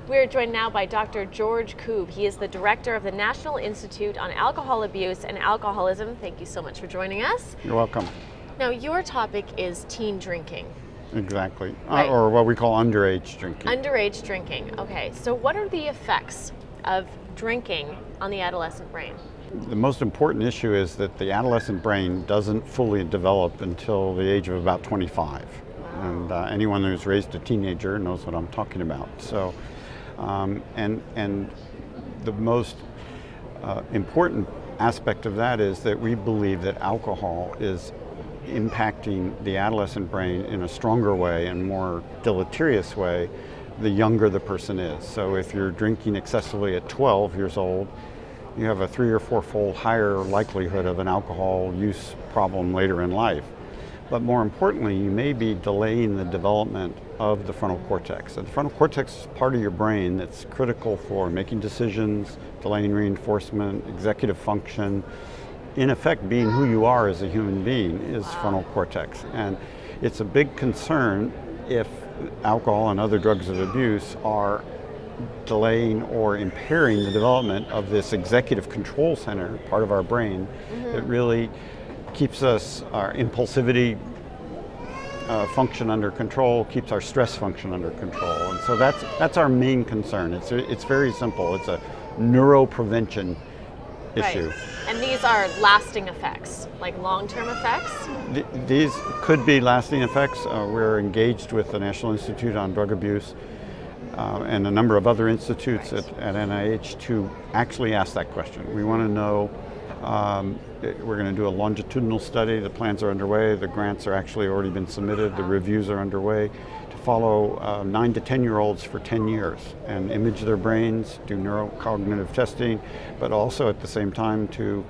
We're joined now by Dr. George Koob. He is the director of the National Institute on Alcohol Abuse and Alcoholism. Thank you so much for joining us. You're welcome. Now, your topic is teen drinking. Exactly, Right. Or what we call underage drinking. Underage drinking. Okay, so what are the effects of drinking on the adolescent brain? The most important issue is that the adolescent brain doesn't fully develop until the age of about 25. Wow. And anyone who's raised a teenager knows what I'm talking about. So, and the most important aspect of that is that we believe that alcohol is impacting the adolescent brain in a stronger way and more deleterious way the younger the person is. So if you're drinking excessively at 12 years old, you have a 3 or 4-fold higher likelihood of an alcohol use problem later in life. But more importantly, you may be delaying the development of the frontal cortex. And the frontal cortex is part of your brain that's critical for making decisions, delaying reinforcement, executive function. In effect, being who you are as a human being is frontal cortex. And it's a big concern if alcohol and other drugs of abuse are delaying or impairing the development of this executive control center, part of our brain, that really keeps us, our impulsivity function under control, keeps our stress function under control. And so that's our main concern. It's very simple. It's a neuroprevention issue. Right. And these are lasting effects, like long-term effects? These could be lasting effects. We're engaged with the National Institute on Drug Abuse and a number of other institutes at NIH to actually ask that question. We want to know, we're going to do a longitudinal study. The plans are underway. The grants are actually already been submitted. The reviews are underway to follow 9 to 10-year-olds for 10 years and image their brains, do neurocognitive testing, but also at the same time to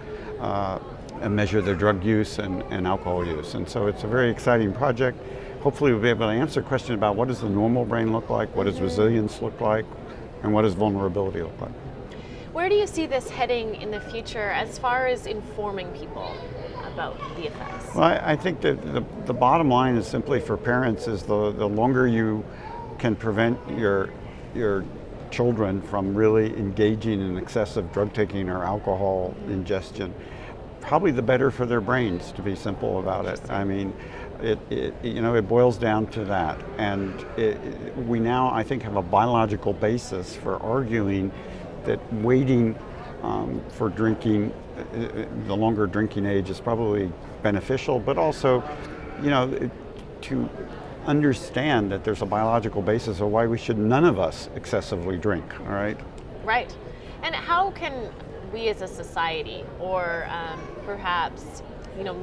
measure their drug use and alcohol use. And so it's a very exciting project. Hopefully we'll be able to answer a question about what does the normal brain look like, what does resilience look like, and what does vulnerability look like. Where do you see this heading in the future as far as informing people about the effects? Well, I think that the bottom line is simply for parents is the longer you can prevent your children from really engaging in excessive drug taking or alcohol ingestion, probably the better for their brains, to be simple about it. I mean, it boils down to that. And we now, I think, have a biological basis for arguing that waiting for drinking, the longer drinking age is probably beneficial, but also, to understand that there's a biological basis of why we should none of us excessively drink, all right? Right. And how can we as a society or perhaps,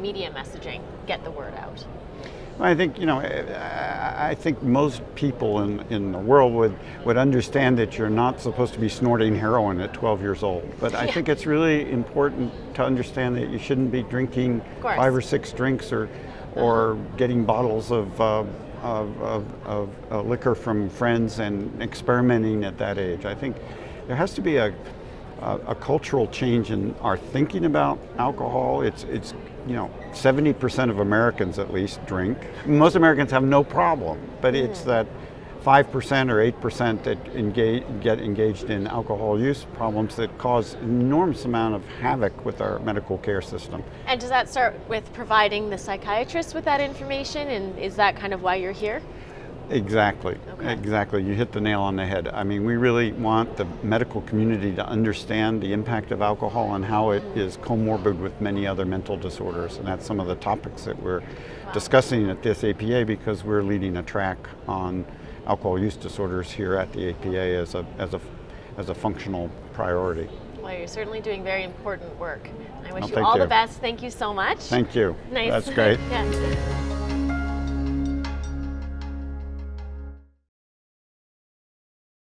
media messaging get the word out? I think, I think most people in the world would understand that you're not supposed to be snorting heroin at 12 years old. But I think it's really important to understand that you shouldn't be drinking 5 or 6 drinks or getting bottles of liquor from friends and experimenting at that age. I think there has to be a cultural change in our thinking about alcohol. It's 70% of Americans at least drink. Most Americans have no problem, but it's that 5% or 8% that get engaged in alcohol use problems that cause an enormous amount of havoc with our medical care system. And does that start with providing the psychiatrist with that information, and is that kind of why you're here? Exactly. Okay. Exactly. You hit the nail on the head. I mean, we really want the medical community to understand the impact of alcohol and how it is comorbid with many other mental disorders. And that's some of the topics that we're discussing at this APA, because we're leading a track on alcohol use disorders here at the APA as a functional priority. Well, you're certainly doing very important work. I wish you thank all you. the best. Thank you so much. Thank you. Nice. That's great. Yeah.